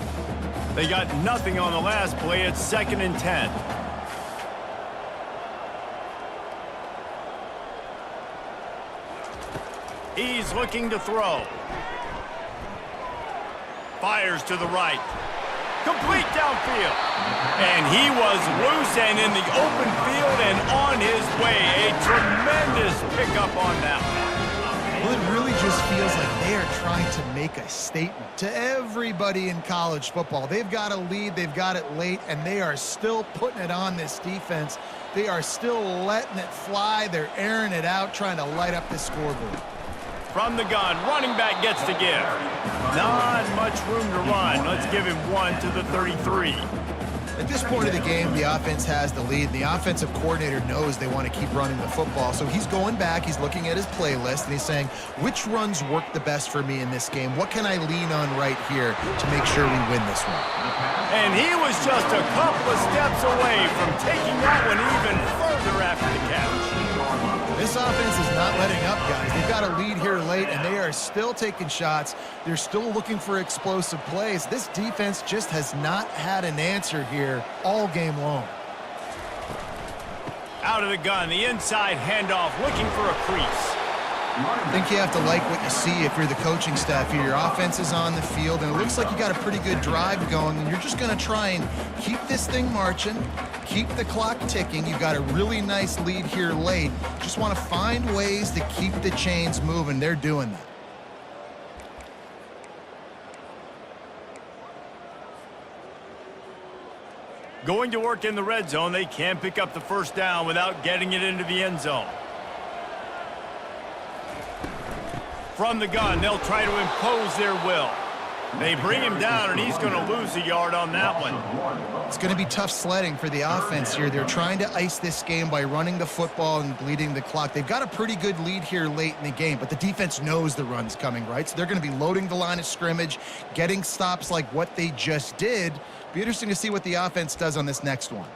They got nothing on the last play. It's 2nd and 10. He's looking to throw. Fires to the right. Complete downfield. And he was loose and in the open field and on his way. A tremendous pickup on that one. Well, it really just feels like they are trying to make a statement to everybody in college football. They've got a lead, they've got it late, and they are still putting it on this defense. They are still letting it fly. They're airing it out, trying to light up the scoreboard. From the gun, running back gets to give. Not much room to run. Let's give him one to the 33. At this point of the game, the offense has the lead. The offensive coordinator knows they want to keep running the football. So he's going back, he's looking at his playlist, and he's saying, which runs work the best for me in this game? What can I lean on right here to make sure we win this one? And he was just a couple of steps away from taking that one even further after the catch. This offense is not letting up, guys. They've got a lead here late, and they are still taking shots. They're still looking for explosive plays. This defense just has not had an answer here all game long. Out of the gun, the inside handoff, looking for a crease. I think you have to like what you see if you're the coaching staff here. Your offense is on the field, and it looks like you got a pretty good drive going, and you're just going to try and keep this thing marching, keep the clock ticking. You've got a really nice lead here late. Just want to find ways to keep the chains moving. They're doing that. Going to work in the red zone. They can't pick up the first down without getting it into the end zone. From the gun, they'll try to impose their will. They bring him down, and he's going to lose a yard on that one. It's going to be tough sledding for the offense here. They're trying to ice this game by running the football and bleeding the clock. They've got a pretty good lead here late in the game, but the defense knows the run's coming, right? So they're going to be loading the line of scrimmage, getting stops like what they just did. Be interesting to see what the offense does on this next one.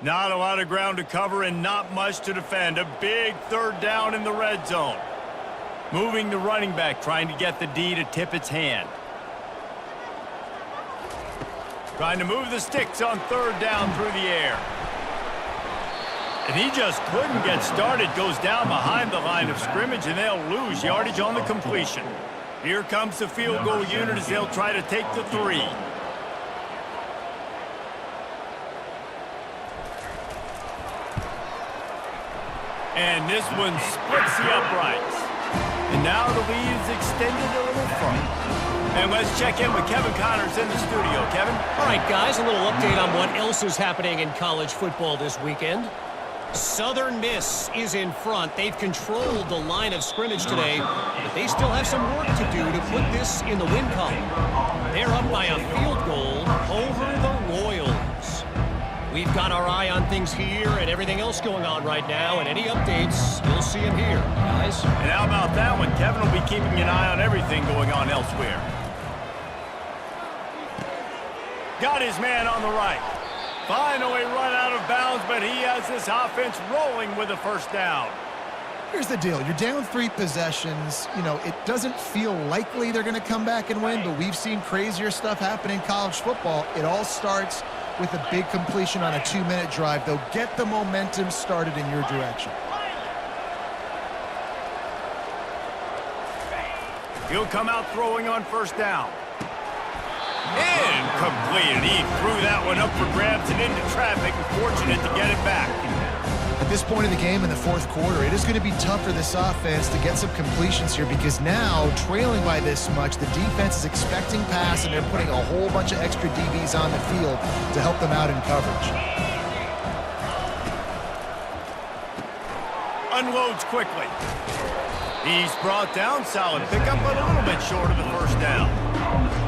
Not a lot of ground to cover and not much to defend. A big third down in the red zone. Moving the running back, trying to get the D to tip its hand. Trying to move the sticks on third down through the air. And he just couldn't get started. Goes down behind the line of scrimmage, and they'll lose yardage on the completion. Here comes the field goal unit as they'll try to take the 3. And this one splits the uprights. And now the lead is extended a little further. And let's check in with Kevin Connors in the studio. Kevin? All right, guys, a little update on what else is happening in college football this weekend. Southern Miss is in front. They've controlled the line of scrimmage today, but they still have some work to do to put this in the win column. They're up by a field goal over the Royals. We've got our eye on things here and everything else going on right now, and any updates, you'll see them here, guys. And how about that one? Kevin will be keeping an eye on everything going on elsewhere. Got his man on the right. Finally run out of bounds, but he has this offense rolling with a first down. Here's the deal. You're down 3 possessions. You know, it doesn't feel likely they're going to come back and win, but we've seen crazier stuff happen in college football. It all starts with a big completion on a 2-minute drive. They'll get the momentum started in your direction. He'll come out throwing on first down. Incomplete. He threw that one up for grabs and into traffic, and fortunate to get it back. At this point in the game in the fourth quarter, it is going to be tough for this offense to get some completions here because now, trailing by this much, the defense is expecting pass, and they're putting a whole bunch of extra DBs on the field to help them out in coverage. Unloads quickly. He's brought down. Solid pickup, but a little bit short of the first down.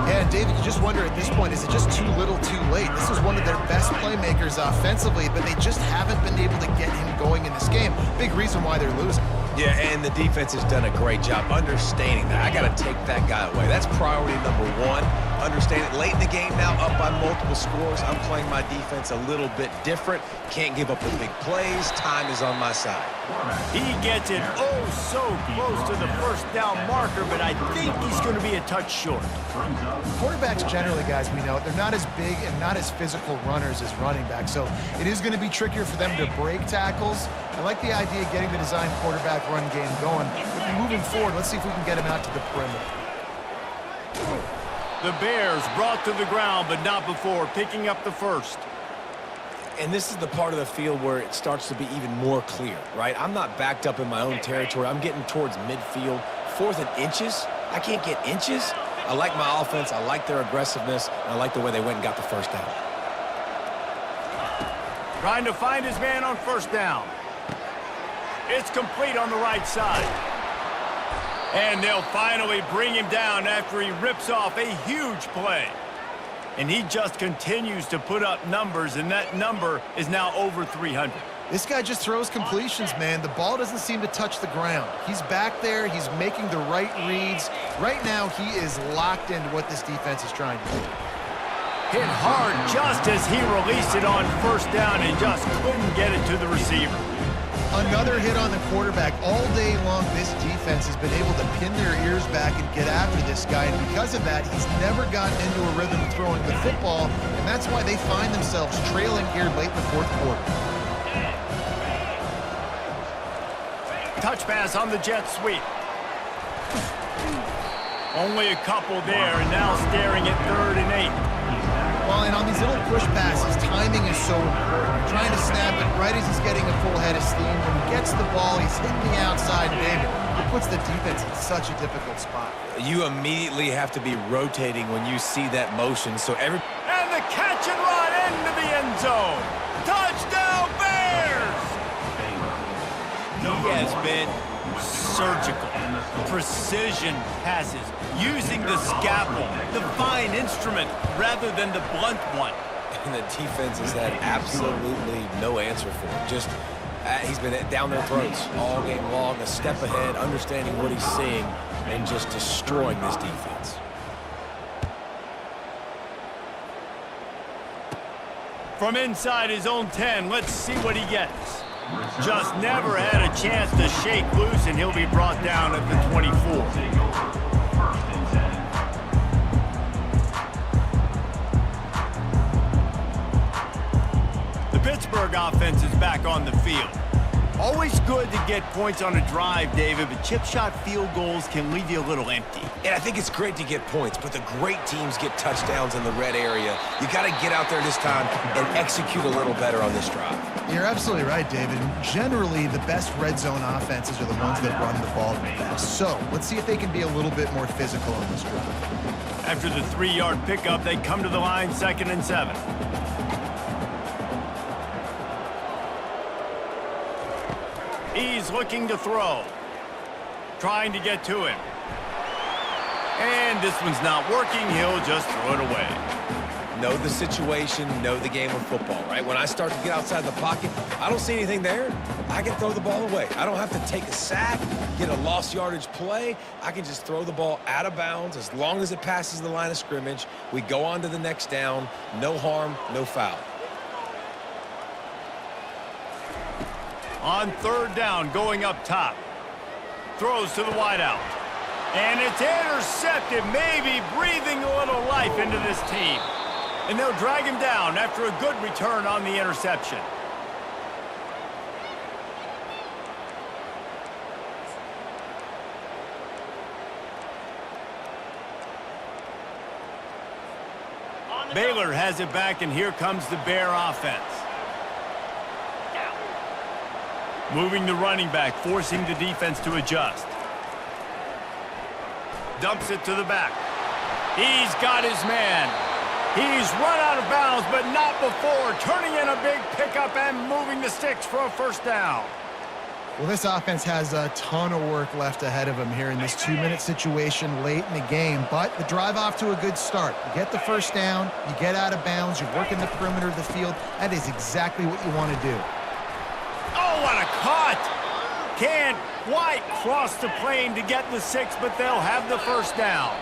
Yeah, and David, you just wonder at this point, is it just too little too late? This is one of their best playmakers offensively, but they just haven't been able to get him going in this game. Big reason why they're losing. Yeah, and the defense has done a great job understanding that. I got to take that guy away. That's priority number 1. Understand it. Late in the game now, up by multiple scores. I'm playing my defense a little bit different. Can't give up the big plays. Time is on my side. He gets it so close to the first down marker, but I think he's going to be a touch short. Quarterbacks generally, guys, we know, they're not as big and not as physical runners as running backs, so it is going to be trickier for them to break tackles. I like the idea of getting the design quarterback run game going. But moving forward, let's see if we can get him out to the perimeter. The Bears brought to the ground, but not before picking up the first. And this is the part of the field where it starts to be even more clear, right? I'm not backed up in my own territory. I'm getting towards midfield. 4th and inches. I can't get inches. I like my offense. I like their aggressiveness. And I like the way they went and got the first down. Trying to find his man on first down. It's complete on the right side. And they'll finally bring him down after he rips off a huge play. And he just continues to put up numbers, and that number is now over 300. This guy just throws completions, man. The ball doesn't seem to touch the ground. He's back there. He's making the right reads. Right now, he is locked into what this defense is trying to do. Hit hard just as he released it on first down and just couldn't get it to the receiver. Another hit on the quarterback. All day long, this defense has been able to pin their ears back and get after this guy, and because of that, he's never gotten into a rhythm of throwing the football, and that's why they find themselves trailing here late in the fourth quarter. Touch pass on the jet sweep. Only a couple there, and now staring at 3rd and 8. Well, and on these little push passes, timing is so important. You're trying to snap it right as he's getting a full head of steam. When he gets the ball, he's hitting the outside, David. It puts the defense in such a difficult spot. You immediately have to be rotating when you see that motion. So And the catch and run into the end zone. Touchdown, Bears! He has been surgical. Precision passes. Using the scalpel, the fine instrument, rather than the blunt one. And the defense has had absolutely no answer for it. Just, he's been down their throats all game long, a step ahead, understanding what he's seeing, and just destroying this defense. From inside his own 10, let's see what he gets. Just never had a chance to shake loose, and he'll be brought down at the 24. Pittsburgh offense is back on the field. Always good to get points on a drive, David, but chip shot field goals can leave you a little empty. And I think it's great to get points, but the great teams get touchdowns in the red area. You got to get out there this time and execute a little better on this drive. You're absolutely right, David. Generally, the best red zone offenses are the ones that run the ball the best. So let's see if they can be a little bit more physical on this drive. After the 3-yard pickup, they come to the line 2nd and 7. He's looking to throw. Trying to get to him. And this one's not working. He'll just throw it away. Know the situation, know the game of football, right? When I start to get outside the pocket, I don't see anything there. I can throw the ball away. I don't have to take a sack, get a lost yardage play. I can just throw the ball out of bounds as long as it passes the line of scrimmage. We go on to the next down. No harm, no foul. On third down, going up top. Throws to the wideout. And it's intercepted, maybe breathing a little life into this team. And they'll drag him down after a good return on the interception. Baylor has it back, and here comes the Bear offense. Moving the running back, forcing the defense to adjust. Dumps it to the back. He's got his man. He's run out of bounds, but not before. Turning in a big pickup and moving the sticks for a first down. Well, this offense has a ton of work left ahead of them here in this 2-minute situation late in the game, but the drive off to a good start. You get the first down, you get out of bounds, you're working the perimeter of the field. That is exactly what you want to do. Oh, what a cut! Can't quite cross the plane to get the 6, but they'll have the first down.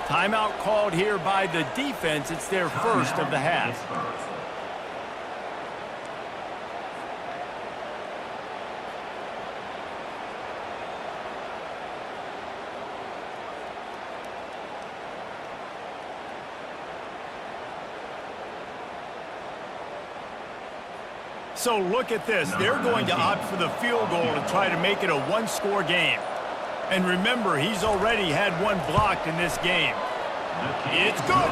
Timeout called here by the defense. It's their first of the half. So look at this. They're going to opt for the field goal to try to make it a one-score game. And remember, he's already had one blocked in this game. It's good.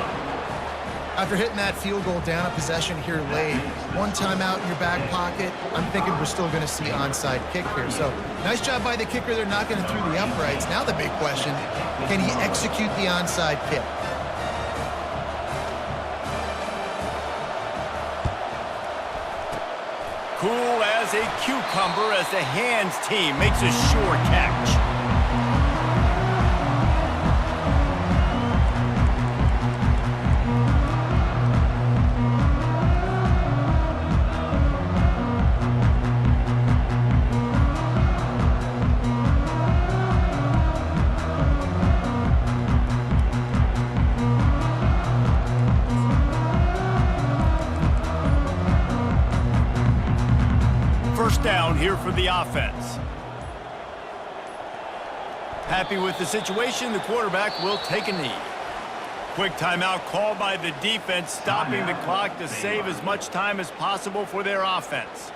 After hitting that field goal down a possession here late, one timeout in your back pocket, I'm thinking we're still going to see onside kick here. So nice job by the kicker. They're knocking it through the uprights. Now the big question, can he execute the onside kick? Cool as a cucumber as the hands team makes a sure catch. Down here for the offense. Happy with the situation, the quarterback will take a knee. Quick timeout called by the defense, stopping the clock to save as much time as possible for their offense.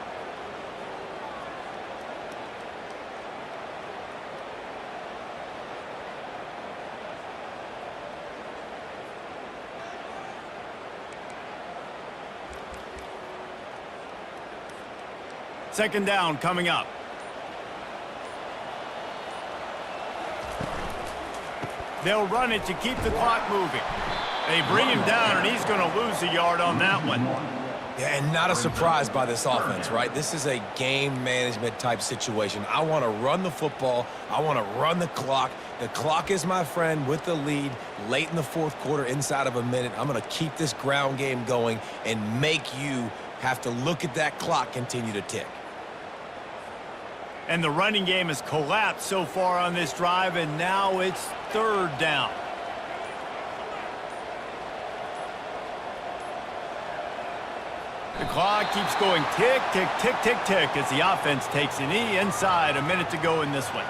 Second down coming up. They'll run it to keep the clock moving. They bring him down, and he's going to lose a yard on that one. Yeah, and not a surprise by this offense, right? This is a game management type situation. I want to run the football. I want to run the clock. The clock is my friend with the lead late in the fourth quarter, inside of a minute. I'm going to keep this ground game going and make you have to look at that clock continue to tick. And the running game has collapsed so far on this drive, and now it's third down. The clock keeps going tick, tick, tick, tick, tick as the offense takes a knee inside. A minute to go in this one.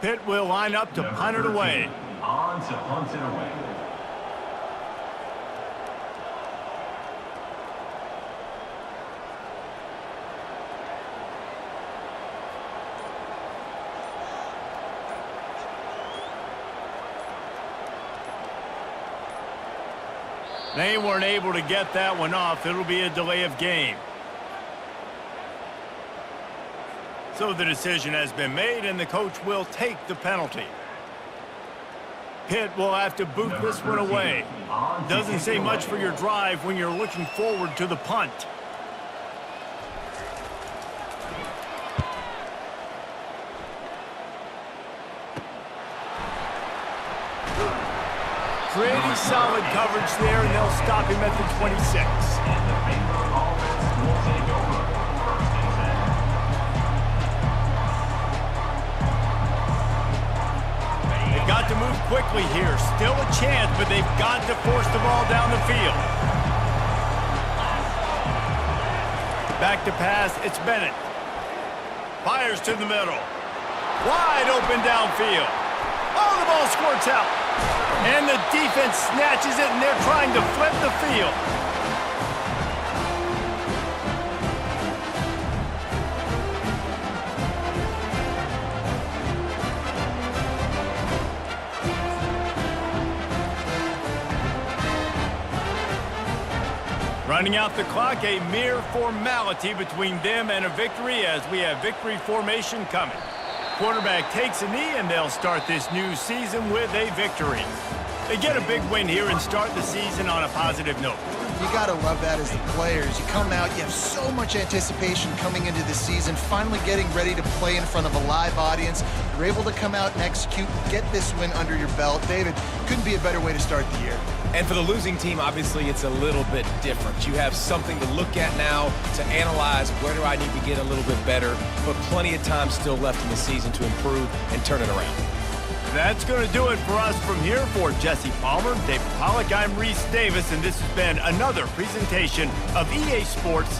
Pitt will line up to punt it away. On to punt it away. They weren't able to get that one off. It'll be a delay of game. So the decision has been made, and the coach will take the penalty. Pitt will have to boot this one away. Doesn't say much for your drive when you're looking forward to the punt. Pretty solid coverage there, and they'll stop him at the 26. And the Baylor offense will take over. First and 10. They've got to move quickly here. Still a chance, but they've got to force the ball down the field. Back to pass, it's Bennett. Fires to the middle. Wide open downfield. Oh, the ball squirts out. And the defense snatches it, and they're trying to flip the field. Running out the clock, a mere formality between them and a victory as we have victory formation coming. Quarterback takes a knee, and they'll start this new season with a victory. They get a big win here and start the season on a positive note. You got to love that as the players. You come out, you have so much anticipation coming into the season, finally getting ready to play in front of a live audience. You're able to come out and execute, get this win under your belt. David, couldn't be a better way to start the year. And for the losing team, obviously, it's a little bit different. You have something to look at now to analyze where do I need to get a little bit better, but plenty of time still left in the season to improve and turn it around. That's going to do it for us from here. For Jesse Palmer, David Pollack, I'm Reese Davis, and this has been another presentation of EA Sports